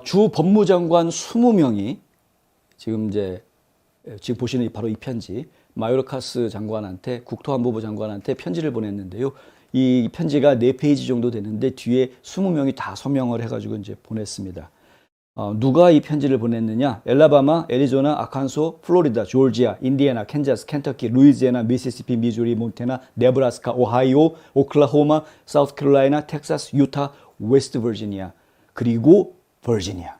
주 법무장관 20명이 지금 보시는 바로 이 편지, 마요르카스 장관한테, 국토안보부 장관한테 편지를 보냈는데요. 이 편지가 4페이지 정도 되는데 뒤에 20명이 다 서명을 해가지고 이제 보냈습니다. 누가 이 편지를 보냈느냐? 엘라바마, 애리조나, 아칸소, 플로리다, 조지아, 인디애나, 캔자스, 켄터키, 루이지애나, 미시시피, 미주리, 몬테나, 네브라스카, 오하이오, 오클라호마, 사우스캐롤라이나, 텍사스, 유타, 웨스트 버지니아, 그리고 버지니아.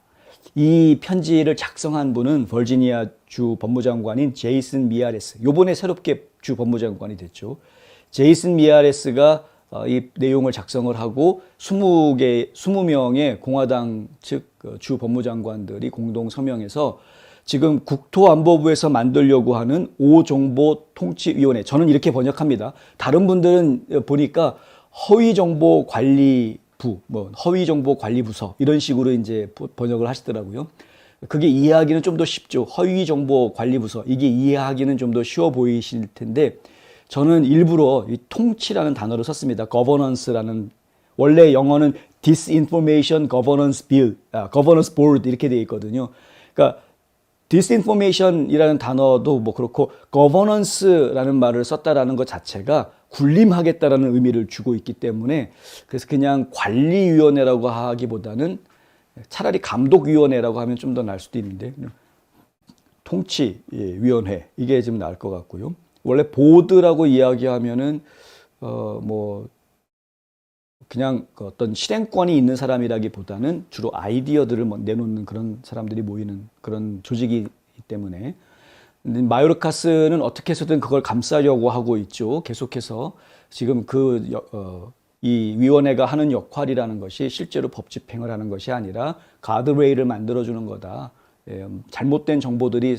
이 편지를 작성한 분은 버지니아 주 법무장관인 제이슨 미아레스. 요번에 새롭게 주 법무장관이 됐죠. 제이슨 미아레스가 이 내용을 작성을 하고 20명의 공화당 측 주 법무장관들이 공동 서명해서 지금 국토안보부에서 만들려고 하는 5정보통치위원회, 저는 이렇게 번역합니다. 다른 분들은 보니까 허위정보관리부, 허위정보관리부서 이런 식으로 이제 번역을 하시더라고요. 그게 이해하기는 좀 더 쉽죠. 허위정보관리부서, 이게 이해하기는 좀 더 쉬워 보이실 텐데 저는 일부러 이 통치라는 단어를 썼습니다. governance라는, 원래 영어는 disinformation governance bill, governance board 이렇게 되어 있거든요. 그러니까 disinformation이라는 단어도 뭐 그렇고 governance라는 말을 썼다라는 것 자체가 군림하겠다라는 의미를 주고 있기 때문에, 그래서 그냥 관리위원회라고 하기보다는 차라리 감독위원회라고 하면 좀 더 나을 수도 있는데 통치위원회, 이게 좀 나을 것 같고요. 원래 보드라고 이야기하면은 그냥 어떤 실행권이 있는 사람이라기보다는 주로 아이디어들을 내놓는 그런 사람들이 모이는 그런 조직이기 때문에, 마요르카스는 어떻게 해서든 그걸 감싸려고 하고 있죠. 계속해서 지금 이 위원회가 하는 역할이라는 것이 실제로 법 집행을 하는 것이 아니라 가드레일을 만들어주는 거다. 잘못된 정보들이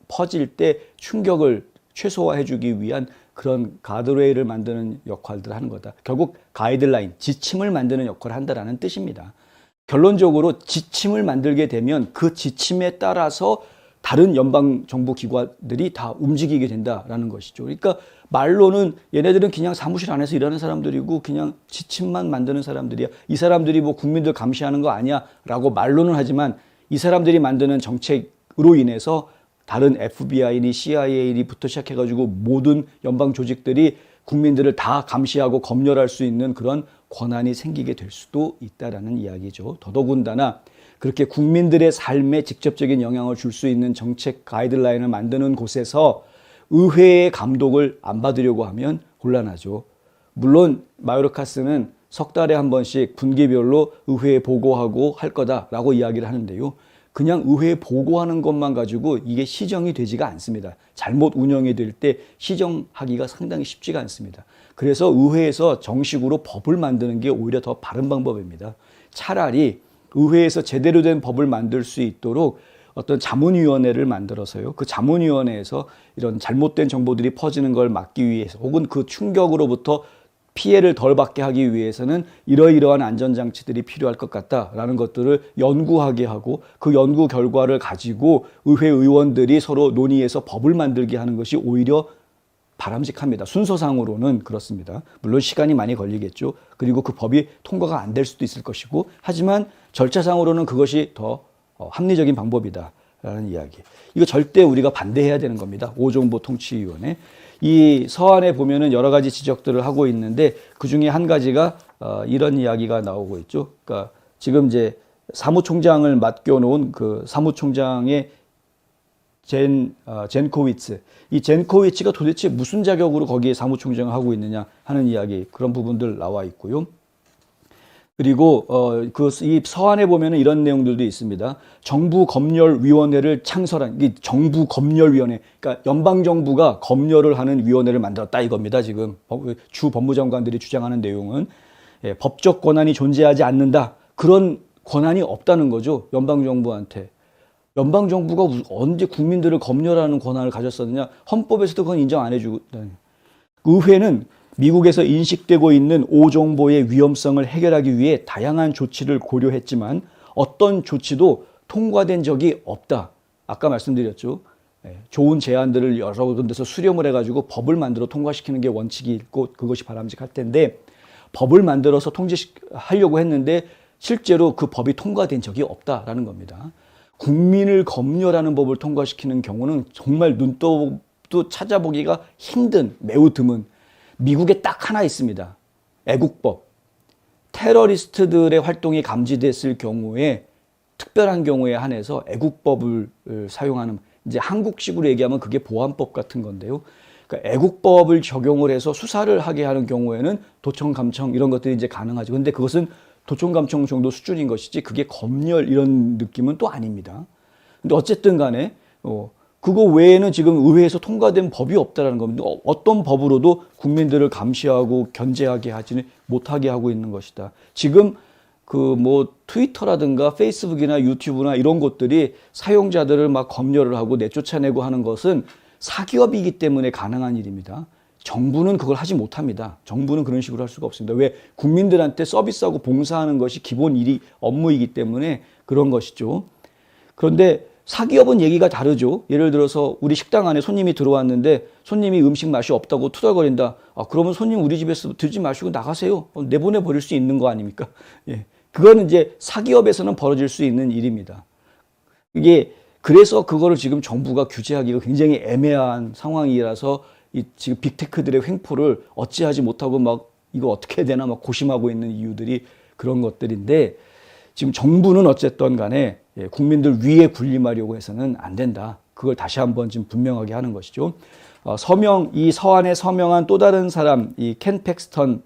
퍼질 때 충격을 최소화해주기 위한 그런 가드레일을 만드는 역할들을 하는 거다. 결국 가이드라인, 지침을 만드는 역할을 한다라는 뜻입니다. 결론적으로 지침을 만들게 되면 그 지침에 따라서 다른 연방정부기관들이 다 움직이게 된다라는 것이죠. 그러니까 말로는 얘네들은 그냥 사무실 안에서 일하는 사람들이고 그냥 지침만 만드는 사람들이야. 이 사람들이 뭐 국민들 감시하는 거 아니야 라고 말로는 하지만, 이 사람들이 만드는 정책으로 인해서 다른 FBI니 CIA부터 시작해가지고 모든 연방 조직들이 국민들을 다 감시하고 검열할 수 있는 그런 권한이 생기게 될 수도 있다라는 이야기죠. 더더군다나 그렇게 국민들의 삶에 직접적인 영향을 줄 수 있는 정책 가이드라인을 만드는 곳에서 의회의 감독을 안 받으려고 하면 곤란하죠. 물론 마요르카스는 석 달에 한 번씩 분기별로 의회에 보고하고 할 거다라고 이야기를 하는데요. 그냥 의회에 보고하는 것만 가지고 이게 시정이 되지가 않습니다. 잘못 운영이 될 때 시정하기가 상당히 쉽지가 않습니다. 그래서 의회에서 정식으로 법을 만드는 게 오히려 더 바른 방법입니다. 차라리 의회에서 제대로 된 법을 만들 수 있도록 어떤 자문위원회를 만들어서요. 그 자문위원회에서 이런 잘못된 정보들이 퍼지는 걸 막기 위해서, 혹은 그 충격으로부터 피해를 덜 받게 하기 위해서는 이러이러한 안전장치들이 필요할 것 같다라는 것들을 연구하게 하고, 그 연구 결과를 가지고 의회 의원들이 서로 논의해서 법을 만들게 하는 것이 오히려 바람직합니다. 순서상으로는 그렇습니다. 물론 시간이 많이 걸리겠죠. 그리고 그 법이 통과가 안 될 수도 있을 것이고, 하지만 절차상으로는 그것이 더 합리적인 방법이다라는 이야기. 이거 절대 우리가 반대해야 되는 겁니다. 5정보통치위원회. 이 서한에 보면은 여러 가지 지적들을 하고 있는데 그 중에 한 가지가 이런 이야기가 나오고 있죠. 그러니까 지금 이제 사무총장을 맡겨놓은 그 사무총장의 젠코위츠. 이 젠코위츠가 도대체 무슨 자격으로 거기에 사무총장을 하고 있느냐 하는 이야기, 그런 부분들 나와 있고요. 그리고 이 서한에 보면은 이런 내용들도 있습니다. 정부검열위원회를 창설한, 이 정부검열위원회, 그러니까 연방정부가 검열을 하는 위원회를 만들었다 이겁니다. 지금 주 법무장관들이 주장하는 내용은 법적 권한이 존재하지 않는다. 그런 권한이 없다는 거죠. 연방정부한테. 연방정부가 언제 국민들을 검열하는 권한을 가졌었느냐. 헌법에서도 그건 인정 안 해주고. 의회는 미국에서 인식되고 있는 5정보의 위험성을 해결하기 위해 다양한 조치를 고려했지만 어떤 조치도 통과된 적이 없다. 아까 말씀드렸죠. 좋은 제안들을 여러 군데서 수렴을 해가지고 법을 만들어 통과시키는 게 원칙이 있고 그것이 바람직할 텐데, 법을 만들어서 통제하려고 했는데 실제로 그 법이 통과된 적이 없다라는 겁니다. 국민을 검열하는 법을 통과시키는 경우는 정말 눈도 찾아보기가 힘든, 매우 드문, 미국에 딱 하나 있습니다. 애국법. 테러리스트들의 활동이 감지됐을 경우에, 특별한 경우에 한해서 애국법을 사용하는, 이제 한국식으로 얘기하면 그게 보안법 같은 건데요. 그러니까 애국법을 적용을 해서 수사를 하게 하는 경우에는 도청, 감청 이런 것들이 이제 가능하죠. 근데 그것은 도청, 감청 정도 수준인 것이지 그게 검열 이런 느낌은 또 아닙니다. 근데 어쨌든 간에 그거 외에는 지금 의회에서 통과된 법이 없다라는 겁니다. 어떤 법으로도 국민들을 감시하고 견제하게 하지는 못하게 하고 있는 것이다. 지금 트위터라든가 페이스북이나 유튜브나 이런 것들이 사용자들을 막 검열을 하고 내쫓아내고 하는 것은 사기업이기 때문에 가능한 일입니다. 정부는 그걸 하지 못합니다. 정부는 그런 식으로 할 수가 없습니다. 왜? 국민들한테 서비스하고 봉사하는 것이 기본 업무이기 때문에 그런 것이죠. 그런데 사기업은 얘기가 다르죠. 예를 들어서 우리 식당 안에 손님이 들어왔는데 손님이 음식 맛이 없다고 투덜거린다. 그러면 손님 우리 집에서 드지 마시고 나가세요. 내보내 버릴 수 있는 거 아닙니까? 예. 그거는 이제 사기업에서는 벌어질 수 있는 일입니다. 그래서 그거를 지금 정부가 규제하기가 굉장히 애매한 상황이라서 지금 빅테크들의 횡포를 어찌하지 못하고 막 이거 어떻게 해야 되나 막 고심하고 있는 이유들이 그런 것들인데, 지금 정부는 어쨌든 간에 국민들 위에 군림하려고 해서는 안 된다. 그걸 다시 한번 지금 분명하게 하는 것이죠. 이 서한에 서명한 또 다른 사람, 이 켄 팩스턴,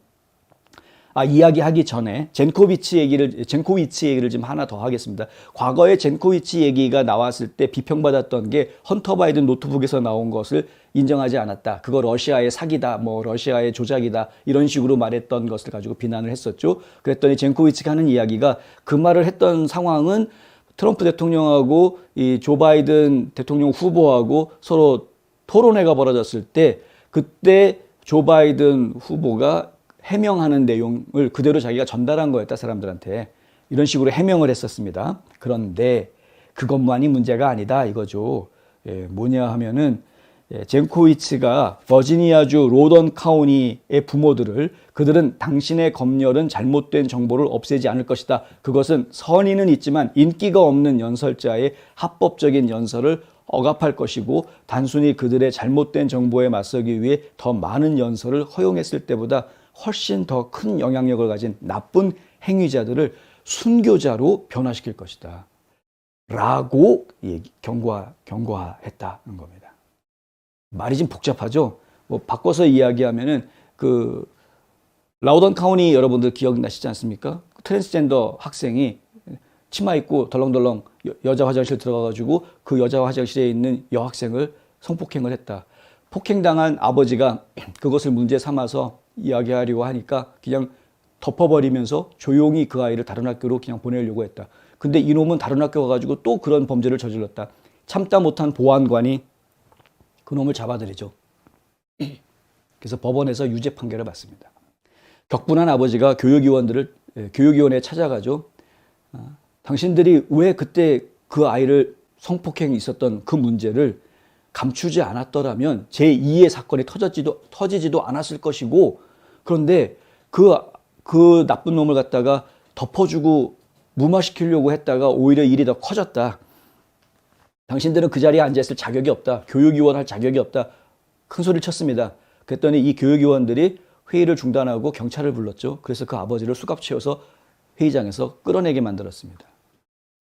이야기하기 전에 젠코비치 얘기를 좀 하나 더 하겠습니다. 과거에 젠코비치 얘기가 나왔을 때 비평받았던 게 헌터 바이든 노트북에서 나온 것을 인정하지 않았다. 그거 러시아의 사기다, 러시아의 조작이다, 이런 식으로 말했던 것을 가지고 비난을 했었죠. 그랬더니 젠코비치가 하는 이야기가, 그 말을 했던 상황은 트럼프 대통령하고 이 조 바이든 대통령 후보하고 서로 토론회가 벌어졌을 때, 그때 조 바이든 후보가 해명하는 내용을 그대로 자기가 전달한 거였다, 사람들한테. 이런 식으로 해명을 했었습니다. 그런데 그것만이 문제가 아니다, 이거죠. 뭐냐 하면은, 젠코위치가 버지니아주 로던 카운티의 부모들을, 그들은 당신의 검열은 잘못된 정보를 없애지 않을 것이다. 그것은 선의는 있지만 인기가 없는 연설자의 합법적인 연설을 억압할 것이고, 단순히 그들의 잘못된 정보에 맞서기 위해 더 많은 연설을 허용했을 때보다 훨씬 더 큰 영향력을 가진 나쁜 행위자들을 순교자로 변화시킬 것이다. 라고 경고했다는 겁니다. 말이 좀 복잡하죠? 바꿔서 이야기하면은, 라우던 카운티 여러분들 기억나시지 않습니까? 트랜스젠더 학생이 치마 입고 덜렁덜렁 여자 화장실 들어가가지고 그 여자 화장실에 있는 여학생을 성폭행을 했다. 폭행당한 아버지가 그것을 문제 삼아서 이야기하려고 하니까 그냥 덮어버리면서 조용히 그 아이를 다른 학교로 그냥 보내려고 했다. 근데 이놈은 다른 학교 가가지고 또 그런 범죄를 저질렀다. 참다 못한 보안관이 그놈을 잡아들이죠. 그래서 법원에서 유죄 판결을 받습니다. 격분한 아버지가 교육위원회에 찾아가죠. 당신들이 왜 그때 그 아이를 성폭행이 있었던 그 문제를 감추지 않았더라면 제2의 사건이 터지지도 않았을 것이고, 그런데 그 나쁜 놈을 갖다가 덮어주고 무마시키려고 했다가 오히려 일이 더 커졌다. 당신들은 그 자리에 앉아있을 자격이 없다. 교육위원 할 자격이 없다. 큰 소리를 쳤습니다. 그랬더니 이 교육위원들이 회의를 중단하고 경찰을 불렀죠. 그래서 그 아버지를 수갑 채워서 회의장에서 끌어내게 만들었습니다.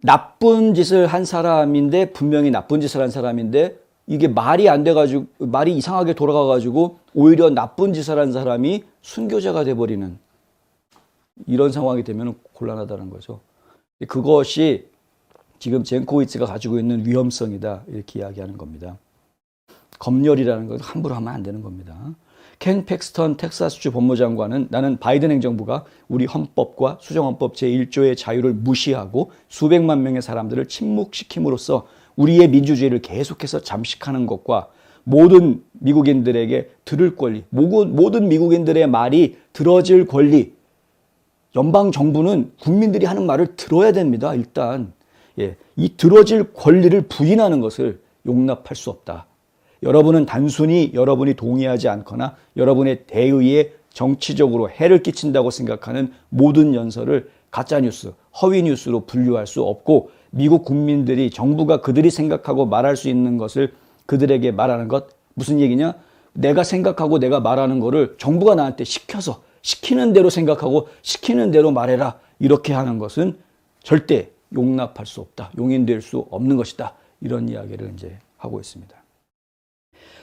나쁜 짓을 한 사람인데, 분명히 나쁜 짓을 한 사람인데, 이게 말이 안 돼가지고, 말이 이상하게 돌아가가지고 오히려 나쁜 짓을 한 사람이 순교자가 돼버리는 이런 상황이 되면 곤란하다는 거죠. 그것이 지금 젠코위치가 가지고 있는 위험성이다, 이렇게 이야기하는 겁니다. 검열이라는 건 함부로 하면 안 되는 겁니다. 켄 팩스턴 텍사스주 법무장관은, 나는 바이든 행정부가 우리 헌법과 수정헌법 제1조의 자유를 무시하고 수백만 명의 사람들을 침묵시킴으로써 우리의 민주주의를 계속해서 잠식하는 것과 모든 미국인들에게 들을 권리, 모든 미국인들의 말이 들어질 권리, 연방정부는 국민들이 하는 말을 들어야 됩니다. 일단 이 들어질 권리를 부인하는 것을 용납할 수 없다. 여러분은 단순히 여러분이 동의하지 않거나 여러분의 대의에 정치적으로 해를 끼친다고 생각하는 모든 연설을 가짜 뉴스, 허위 뉴스로 분류할 수 없고 미국 국민들이 정부가 그들이 생각하고 말할 수 있는 것을 그들에게 말하는 것 무슨 얘기냐? 내가 생각하고 내가 말하는 거를 정부가 나한테 시켜서 시키는 대로 생각하고 시키는 대로 말해라. 이렇게 하는 것은 절대 용납할 수 없다. 용인될 수 없는 것이다. 이런 이야기를 이제 하고 있습니다.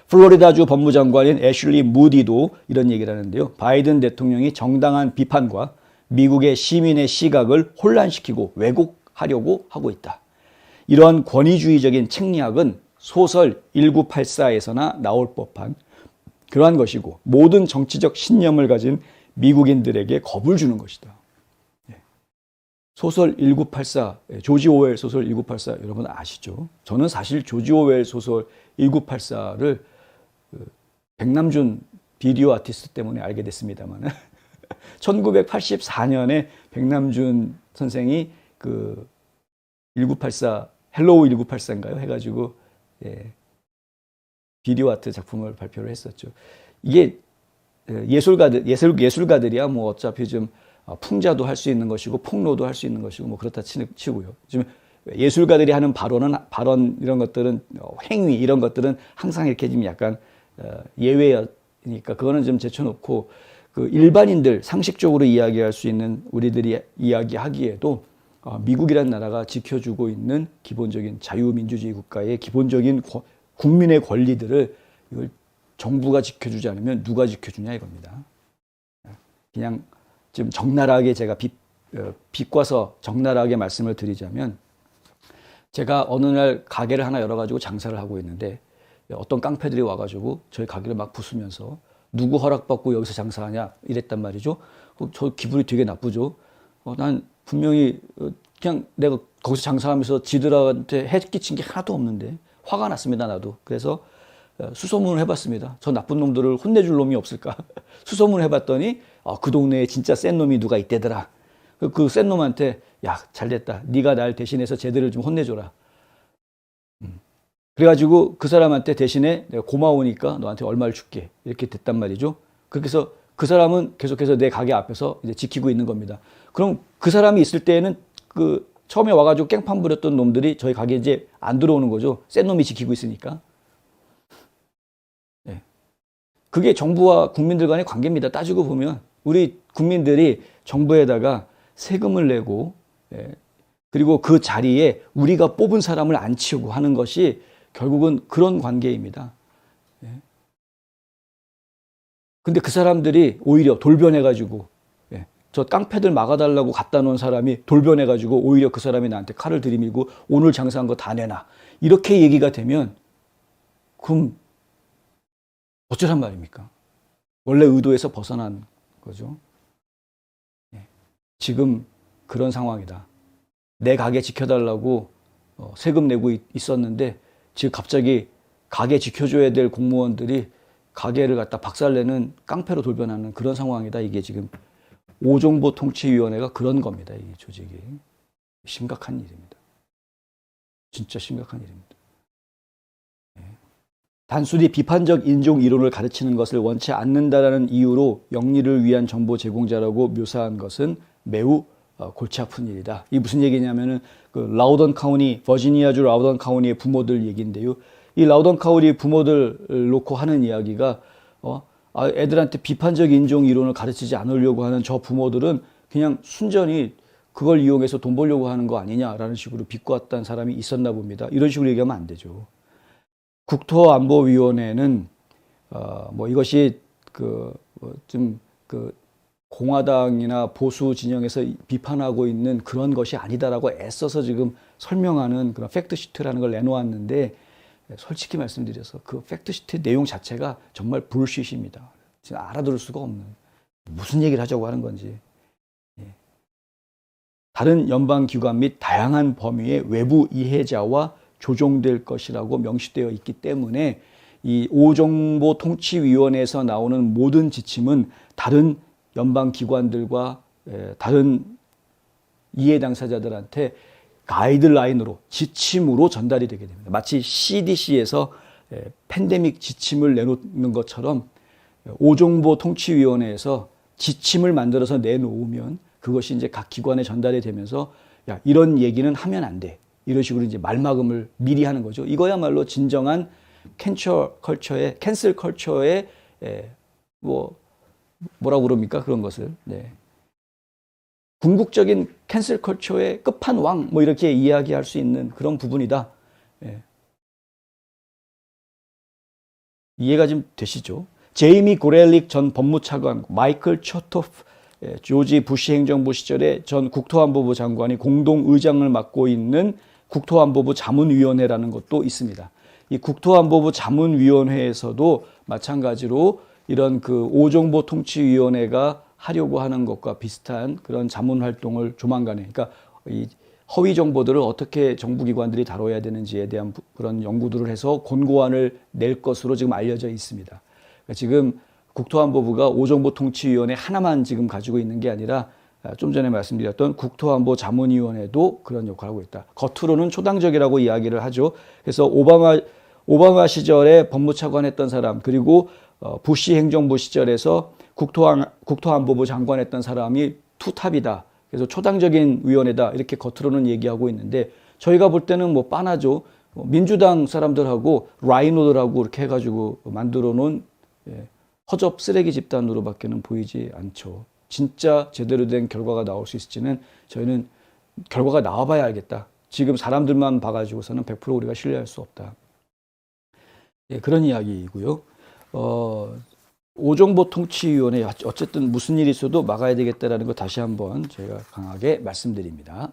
플로리다주 법무장관인 애슐리 무디도 이런 얘기를 하는데요. 바이든 대통령이 정당한 비판과 미국의 시민의 시각을 혼란시키고 왜곡하려고 하고 있다. 이런 권위주의적인 책략은 소설 1984에서나 나올 법한 그러한 것이고 모든 정치적 신념을 가진 미국인들에게 겁을 주는 것이다. 소설 1984, 조지 오웰 소설 1984 여러분 아시죠? 저는 사실 조지 오웰 소설 1984를 백남준 비디오 아티스트 때문에 알게 됐습니다만 1984년에 백남준 선생이 그 1984 헬로우 1984인가요? 해가지고 비디오 아트 작품을 발표를 했었죠. 이게 예술가들이야 뭐 어차피 좀 풍자도 할 수 있는 것이고 폭로도 할 수 있는 것이고 뭐 그렇다 치고요. 지금 예술가들이 하는 발언 이런 것들은 행위 이런 것들은 항상 이렇게 좀 약간 예외니까 그거는 좀 제쳐놓고 그 일반인들 상식적으로 이야기할 수 있는 우리들이 이야기하기에도 미국이라는 나라가 지켜주고 있는 기본적인 자유민주주의 국가의 기본적인 국민의 권리들을 이걸 정부가 지켜주지 않으면 누가 지켜주냐 이겁니다. 그냥 좀 적나라하게 제가 비꼬아서 적나라하게 말씀을 드리자면 제가 어느 날 가게를 하나 열어가지고 장사를 하고 있는데 어떤 깡패들이 와가지고 저희 가게를 막 부수면서 누구 허락받고 여기서 장사하냐 이랬단 말이죠. 저 기분이 되게 나쁘죠. 난 분명히 그냥 내가 거기서 장사하면서 지들한테 해 끼친 게 하나도 없는데 화가 났습니다. 나도. 그래서 수소문을 해봤습니다. 저 나쁜 놈들을 혼내줄 놈이 없을까. 수소문을 해봤더니 그 동네에 진짜 센 놈이 누가 있대더라. 그 센 놈한테 야 잘됐다. 네가 날 대신해서 쟤들을 좀 혼내줘라. 그래가지고 그 사람한테 대신에 내가 고마우니까 너한테 얼마를 줄게. 이렇게 됐단 말이죠. 그렇게 해서 그 사람은 계속해서 내 가게 앞에서 이제 지키고 있는 겁니다. 그럼 그 사람이 있을 때에는 그 처음에 와가지고 깽판 부렸던 놈들이 저희 가게에 이제 안 들어오는 거죠. 센 놈이 지키고 있으니까. 네. 그게 정부와 국민들 간의 관계입니다. 따지고 보면 우리 국민들이 정부에다가 세금을 내고 그리고 그 자리에 우리가 뽑은 사람을 안 치우고 하는 것이 결국은 그런 관계입니다. 근데 그 사람들이 오히려 돌변해가지고 저 깡패들 막아달라고 갖다 놓은 사람이 돌변해가지고 오히려 그 사람이 나한테 칼을 들이밀고 오늘 장사한 거 다 내놔. 이렇게 얘기가 되면 그럼 어쩌란 말입니까? 원래 의도에서 벗어난 거죠. 지금 그런 상황이다. 내 가게 지켜달라고 세금 내고 있었는데 지금 갑자기 가게 지켜줘야 될 공무원들이 가게를 갖다 박살내는 깡패로 돌변하는 그런 상황이다. 이게 지금 오정보통치위원회가 그런 겁니다. 이 조직이. 심각한 일입니다. 진짜 심각한 일입니다. 단순히 비판적 인종 이론을 가르치는 것을 원치 않는다라는 이유로 영리를 위한 정보 제공자라고 묘사한 것은 매우 골치 아픈 일이다. 이게 무슨 얘기냐면은 그 라우던 카운티, 버지니아주 라우던 카운티의 부모들 얘기인데요. 이 라우던 카운티 부모들 놓고 하는 이야기가 애들한테 비판적 인종 이론을 가르치지 않으려고 하는 저 부모들은 그냥 순전히 그걸 이용해서 돈 벌려고 하는 거 아니냐라는 식으로 비꼬았다는 사람이 있었나 봅니다. 이런 식으로 얘기하면 안 되죠. 국토안보위원회는 뭐 이것이 공화당이나 보수 진영에서 비판하고 있는 그런 것이 아니다라고 애써서 지금 설명하는 그런 팩트시트라는 걸 내놓았는데 솔직히 말씀드려서 그 팩트시트 내용 자체가 정말 불쉿입니다. 지금 알아들을 수가 없는 무슨 얘기를 하자고 하는 건지. 다른 연방기관 및 다양한 범위의 외부 이해자와 조종될 것이라고 명시되어 있기 때문에 이 오정보통치위원회에서 나오는 모든 지침은 다른 연방기관들과 다른 이해 당사자들한테 가이드라인으로 지침으로 전달이 되게 됩니다. 마치 CDC에서 팬데믹 지침을 내놓는 것처럼 오정보통치위원회에서 지침을 만들어서 내놓으면 그것이 이제 각 기관에 전달이 되면서 야, 이런 얘기는 하면 안 돼. 이런 식으로 이제 말막음을 미리 하는 거죠. 이거야말로 진정한 캔슬 컬처의 뭐라고 그럽니까? 그런 것을. 네. 궁극적인 캔슬 컬처의 끝판왕 뭐 이렇게 이야기할 수 있는 그런 부분이다. 예. 이해가 좀 되시죠? 제이미 고렐릭 전 법무차관, 마이클 초토프, 조지 부시 행정부 시절에 전 국토안보부 장관이 공동 의장을 맡고 있는 국토안보부 자문위원회라는 것도 있습니다. 이 국토안보부 자문위원회에서도 마찬가지로 이런 그 오정보통치위원회가 하려고 하는 것과 비슷한 그런 자문 활동을 조만간에, 그러니까 이 허위 정보들을 어떻게 정부기관들이 다뤄야 되는지에 대한 그런 연구들을 해서 권고안을 낼 것으로 지금 알려져 있습니다. 그러니까 지금 국토안보부가 오정보통치위원회 하나만 지금 가지고 있는 게 아니라 좀 전에 말씀드렸던 국토안보 자문위원회도 그런 역할을 하고 있다. 겉으로는 초당적이라고 이야기를 하죠. 그래서 오바마 시절에 법무차관 했던 사람, 그리고 부시 행정부 시절에서 국토안보부 장관 했던 사람이 투탑이다. 그래서 초당적인 위원회다. 이렇게 겉으로는 얘기하고 있는데 저희가 볼 때는 뭐 빤하죠. 민주당 사람들하고 라이노들하고 이렇게 해가지고 만들어 놓은 허접 쓰레기 집단으로밖에는 보이지 않죠. 진짜 제대로 된 결과가 나올 수 있을지는 저희는 결과가 나와봐야 알겠다. 지금 사람들만 봐가지고서는 100% 우리가 신뢰할 수 없다. 예, 그런 이야기이고요. 오정보통치위원회 어쨌든 무슨 일이 있어도 막아야 되겠다라는 거 다시 한번 저희가 강하게 말씀드립니다.